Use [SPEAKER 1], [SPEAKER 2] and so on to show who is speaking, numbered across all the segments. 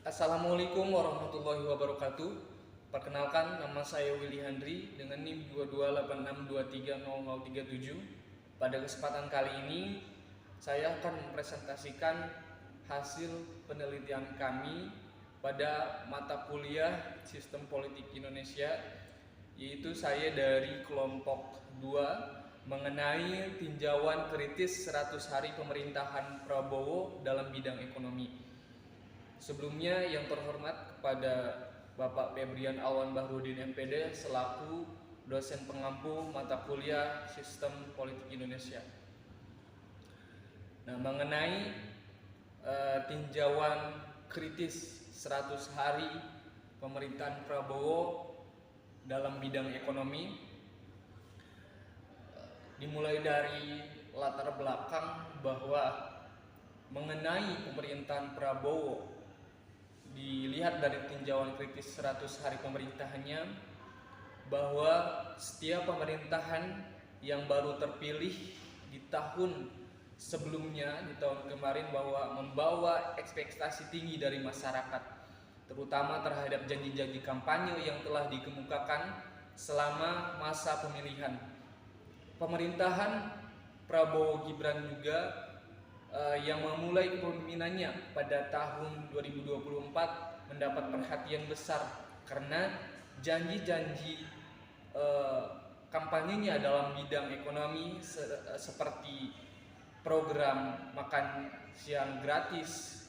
[SPEAKER 1] Assalamualaikum warahmatullahi wabarakatuh. Perkenalkan, nama saya Willy Handri dengan NIM 2286230037. Pada kesempatan kali ini, saya akan mempresentasikan hasil penelitian kami pada mata kuliah Sistem Politik Indonesia, yaitu saya dari kelompok 2 mengenai tinjauan kritis 100 hari pemerintahan Prabowo dalam bidang ekonomi. Sebelumnya yang terhormat kepada Bapak Febrian Alwan Bahrudin MPD selaku dosen pengampu mata kuliah Sistem Politik Indonesia. Nah, mengenai tinjauan kritis 100 hari pemerintahan Prabowo dalam bidang ekonomi, dimulai dari latar belakang bahwa mengenai pemerintahan Prabowo dilihat dari tinjauan kritis 100 hari pemerintahannya, bahwa setiap pemerintahan yang baru terpilih di tahun sebelumnya, di tahun kemarin, bahwa membawa ekspektasi tinggi dari masyarakat, terutama terhadap janji-janji kampanye yang telah dikemukakan selama masa pemilihan. Pemerintahan Prabowo Gibran juga yang memulai kepemimpinannya pada tahun 2024 mendapat perhatian besar karena janji-janji kampanyenya dalam bidang ekonomi seperti program makan siang gratis,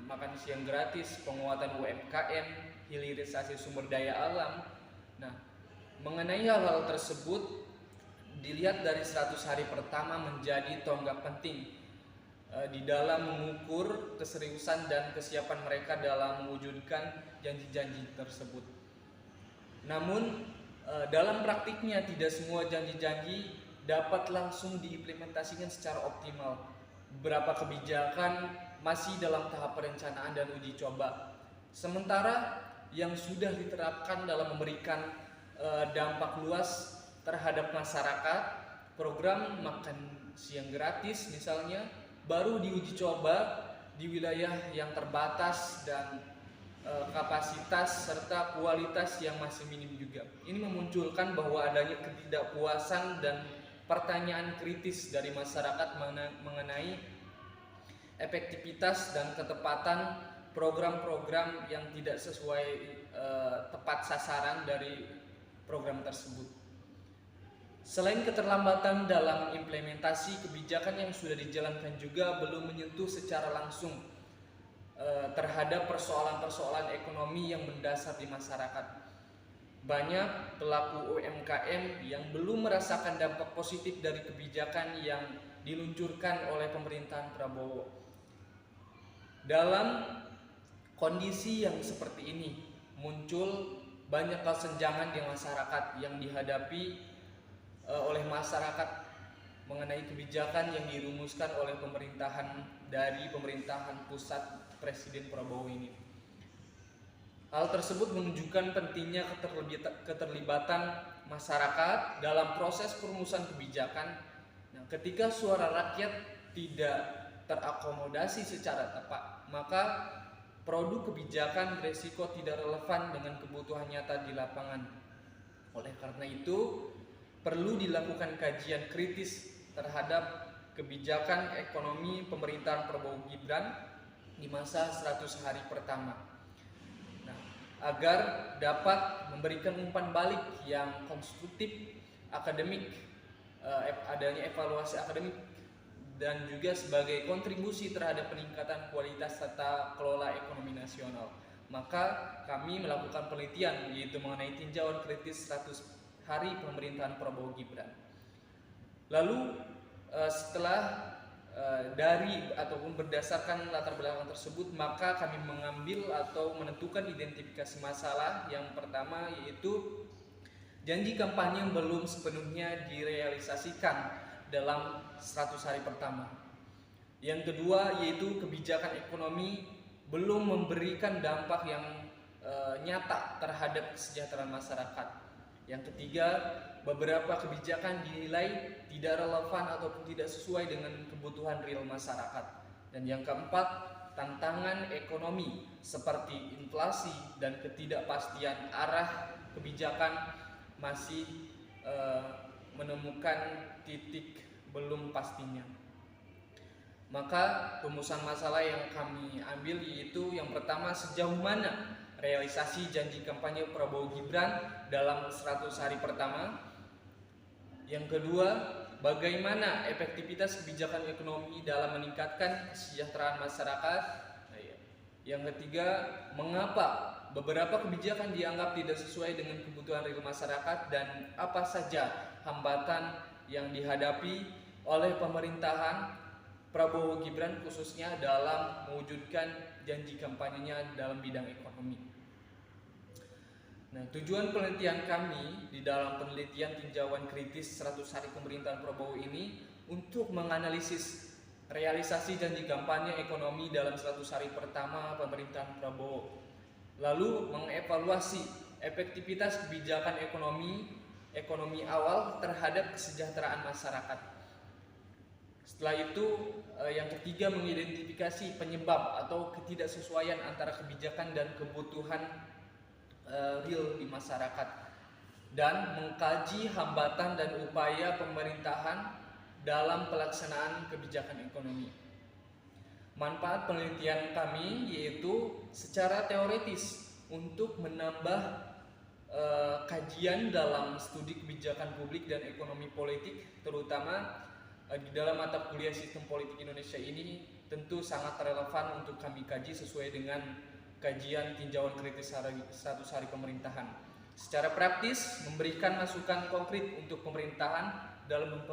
[SPEAKER 1] makan siang gratis, penguatan UMKM, hilirisasi sumber daya alam. Nah, mengenai hal-hal tersebut dilihat dari 100 hari pertama menjadi tonggak penting di dalam mengukur keseriusan dan kesiapan mereka dalam mewujudkan janji-janji tersebut. Namun dalam praktiknya tidak semua janji-janji dapat langsung diimplementasikan secara optimal. Beberapa kebijakan masih dalam tahap perencanaan dan uji coba. Sementara yang sudah diterapkan dalam memberikan dampak luas terhadap masyarakat, program makan siang gratis misalnya baru diuji coba di wilayah yang terbatas dan kapasitas serta kualitas yang masih minim juga. Ini memunculkan bahwa adanya ketidakpuasan dan pertanyaan kritis dari masyarakat mengenai efektivitas dan ketepatan program-program yang tidak sesuai tepat sasaran dari program tersebut. Selain keterlambatan dalam implementasi, kebijakan yang sudah dijalankan juga belum menyentuh secara langsung terhadap persoalan-persoalan ekonomi yang mendasar di masyarakat. Banyak pelaku UMKM yang belum merasakan dampak positif dari kebijakan yang diluncurkan oleh pemerintahan Prabowo. Dalam kondisi yang seperti ini, muncul banyak kesenjangan di masyarakat yang dihadapi oleh masyarakat mengenai kebijakan yang dirumuskan oleh pemerintahan pusat Presiden Prabowo ini. Hal tersebut menunjukkan pentingnya keterlibatan masyarakat dalam proses perumusan kebijakan. Nah, ketika suara rakyat tidak terakomodasi secara tepat, maka produk kebijakan beresiko tidak relevan dengan kebutuhan nyata di lapangan. Oleh karena itu, perlu dilakukan kajian kritis terhadap kebijakan ekonomi pemerintahan Prabowo Gibran di masa 100 hari pertama. Nah, agar dapat memberikan umpan balik yang konstruktif akademik, adanya evaluasi akademik dan juga sebagai kontribusi terhadap peningkatan kualitas serta kelola ekonomi nasional. Maka kami melakukan penelitian yaitu mengenai tinjauan kritis 100 hari pemerintahan Prabowo Gibran. Lalu setelah dari ataupun berdasarkan latar belakang tersebut, maka kami mengambil atau menentukan identifikasi masalah. Yang pertama yaitu janji kampanye yang belum sepenuhnya direalisasikan dalam 100 hari pertama. Yang kedua yaitu kebijakan ekonomi belum memberikan dampak yang nyata terhadap kesejahteraan masyarakat. Yang ketiga, beberapa kebijakan dinilai tidak relevan ataupun tidak sesuai dengan kebutuhan real masyarakat. Dan yang keempat, tantangan ekonomi seperti inflasi dan ketidakpastian arah kebijakan masih menemukan titik belum pastinya. Maka rumusan masalah yang kami ambil yaitu yang pertama, sejauh mana realisasi janji kampanye Prabowo Gibran dalam 100 hari pertama. Yang kedua, bagaimana efektivitas kebijakan ekonomi dalam meningkatkan kesejahteraan masyarakat. Yang ketiga, mengapa beberapa kebijakan dianggap tidak sesuai dengan kebutuhan real masyarakat dan apa saja hambatan yang dihadapi oleh pemerintahan Prabowo Gibran khususnya dalam mewujudkan janji kampanyenya dalam bidang ekonomi. Nah, tujuan penelitian kami di dalam penelitian tinjauan kritis 100 hari pemerintahan Prabowo ini untuk menganalisis realisasi janji kampanye ekonomi dalam 100 hari pertama pemerintahan Prabowo, lalu mengevaluasi efektivitas kebijakan ekonomi awal terhadap kesejahteraan masyarakat. Setelah itu yang ketiga, mengidentifikasi penyebab atau ketidaksesuaian antara kebijakan dan kebutuhan real di masyarakat dan mengkaji hambatan dan upaya pemerintahan dalam pelaksanaan kebijakan ekonomi. Manfaat penelitian kami yaitu secara teoritis untuk menambah kajian dalam studi kebijakan publik dan ekonomi politik, terutama di dalam mata kuliah Sistem Politik Indonesia ini tentu sangat relevan untuk kami kaji sesuai dengan kajian tinjauan kritis 100 hari pemerintahan. Secara praktis, memberikan masukan konkret untuk pemerintahan dalam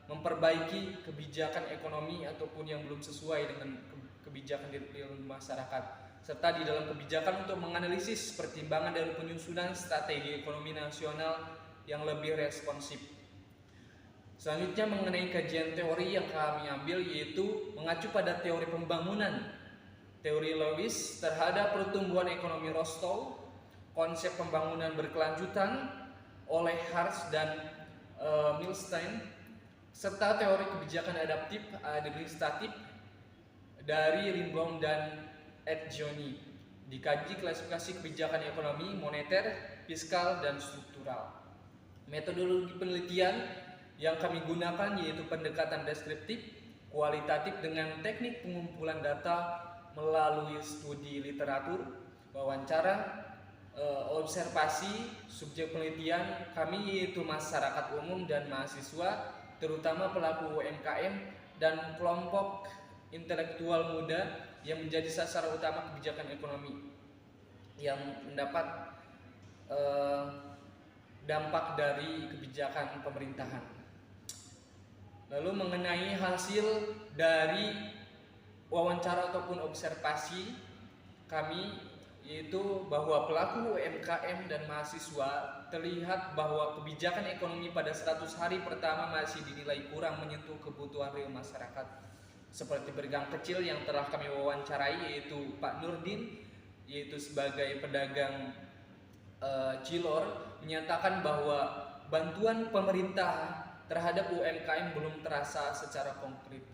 [SPEAKER 1] memperbaiki kebijakan ekonomi ataupun yang belum sesuai dengan kebijakan di masyarakat, serta di dalam kebijakan untuk menganalisis pertimbangan dari penyusunan strategi ekonomi nasional yang lebih responsif. Selanjutnya, mengenai kajian teori yang kami ambil yaitu mengacu pada teori pembangunan, teori Lewis terhadap pertumbuhan ekonomi Rostow, konsep pembangunan berkelanjutan oleh Hartz dan Milstein, serta teori kebijakan adaptif administratif dari Rinbaum dan Edjoni. Dikaji klasifikasi kebijakan ekonomi, moneter, fiskal, dan struktural. Metodologi penelitian yang kami gunakan yaitu pendekatan deskriptif, kualitatif dengan teknik pengumpulan data melalui studi literatur, wawancara, observasi. Subjek penelitian kami yaitu masyarakat umum dan mahasiswa, terutama pelaku UMKM dan kelompok intelektual muda yang menjadi sasaran utama kebijakan ekonomi yang mendapat dampak dari kebijakan pemerintahan. Lalu mengenai hasil dari wawancara ataupun observasi kami yaitu bahwa pelaku UMKM dan mahasiswa terlihat bahwa kebijakan ekonomi pada 100 hari pertama masih dinilai kurang menyentuh kebutuhan real masyarakat. Seperti pedagang kecil yang telah kami wawancarai yaitu Pak Nurdin, yaitu sebagai pedagang cilor, menyatakan bahwa bantuan pemerintah terhadap UMKM belum terasa secara konkret.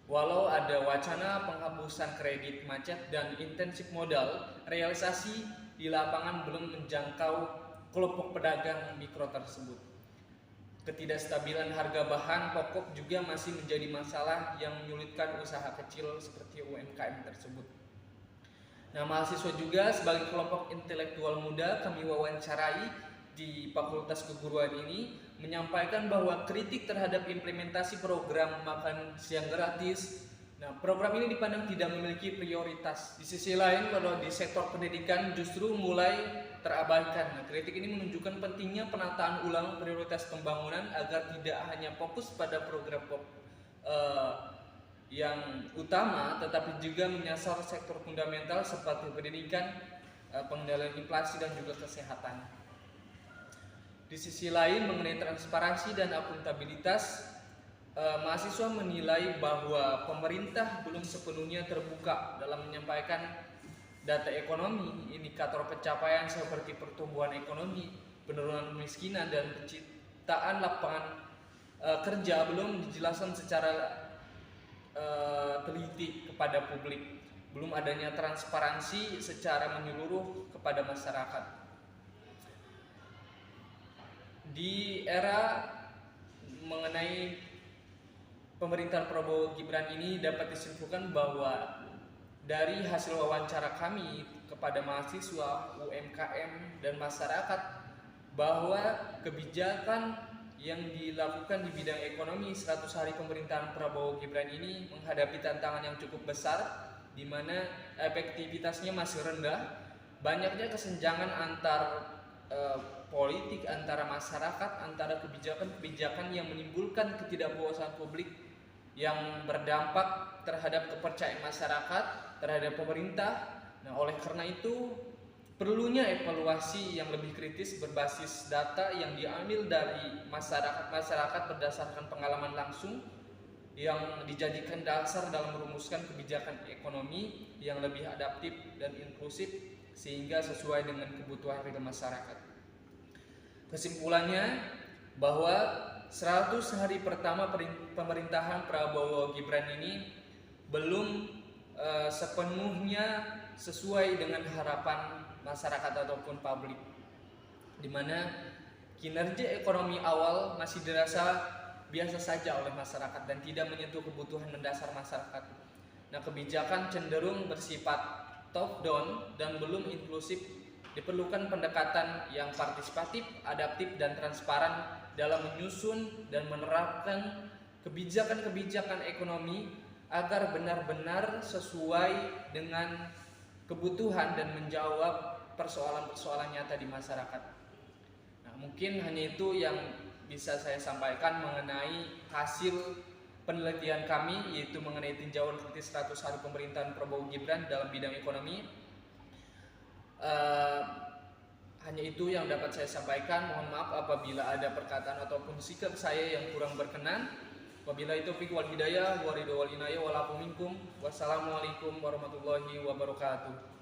[SPEAKER 1] Walau ada wacana penghapusan kredit macet dan intensif modal, realisasi di lapangan belum menjangkau kelompok pedagang mikro tersebut. Ketidakstabilan harga bahan pokok juga masih menjadi masalah yang menyulitkan usaha kecil seperti UMKM tersebut. Nah, mahasiswa juga sebagai kelompok intelektual muda kami wawancarai di Fakultas Keguruan ini menyampaikan bahwa kritik terhadap implementasi program makan siang gratis. Nah, program ini dipandang tidak memiliki prioritas. Di sisi lain, kalau di sektor pendidikan justru mulai terabaikan. Nah, kritik ini menunjukkan pentingnya penataan ulang prioritas pembangunan agar tidak hanya fokus pada program yang utama, tetapi juga menyasar sektor fundamental seperti pendidikan, pengendalian inflasi, dan juga kesehatan. Di sisi lain, mengenai transparansi dan akuntabilitas, mahasiswa menilai bahwa pemerintah belum sepenuhnya terbuka dalam menyampaikan data ekonomi, indikator pencapaian seperti pertumbuhan ekonomi, penurunan kemiskinan, dan penciptaan lapangan kerja belum dijelaskan secara teliti kepada publik, belum adanya transparansi secara menyeluruh kepada masyarakat. Di era mengenai pemerintahan Prabowo Gibran ini dapat disimpulkan bahwa dari hasil wawancara kami kepada mahasiswa, UMKM, dan masyarakat, bahwa kebijakan yang dilakukan di bidang ekonomi 100 hari pemerintahan Prabowo Gibran ini menghadapi tantangan yang cukup besar, di mana efektivitasnya masih rendah, banyaknya kesenjangan antar politik, antara masyarakat, antara kebijakan-kebijakan yang menimbulkan ketidakpuasan publik yang berdampak terhadap kepercayaan masyarakat terhadap pemerintah. Nah, oleh karena itu perlunya evaluasi yang lebih kritis berbasis data yang diambil dari masyarakat berdasarkan pengalaman langsung yang dijadikan dasar dalam merumuskan kebijakan ekonomi yang lebih adaptif dan inklusif sehingga sesuai dengan kebutuhan real masyarakat. Kesimpulannya bahwa 100 hari pertama pemerintahan Prabowo Gibran ini belum sepenuhnya sesuai dengan harapan masyarakat ataupun publik, di mana kinerja ekonomi awal masih dirasa biasa saja oleh masyarakat dan tidak menyentuh kebutuhan mendasar masyarakat. Nah, kebijakan cenderung bersifat top down dan belum inklusif. Diperlukan pendekatan yang partisipatif, adaptif, dan transparan dalam menyusun dan menerapkan kebijakan-kebijakan ekonomi agar benar-benar sesuai dengan kebutuhan dan menjawab persoalan-persoalan nyata di masyarakat. Nah, mungkin hanya itu yang bisa saya sampaikan mengenai hasil penelitian kami, yaitu mengenai tinjauan kritis 100 hari pemerintahan Prabowo Gibran dalam bidang ekonomi. Hanya itu yang dapat saya sampaikan. Mohon maaf apabila ada perkataan ataupun sikap saya yang kurang berkenan. Wabillahi taufiq wal hidayah wa ridho wal inayah wal afu minkum. Wassalamualaikum warahmatullahi wabarakatuh.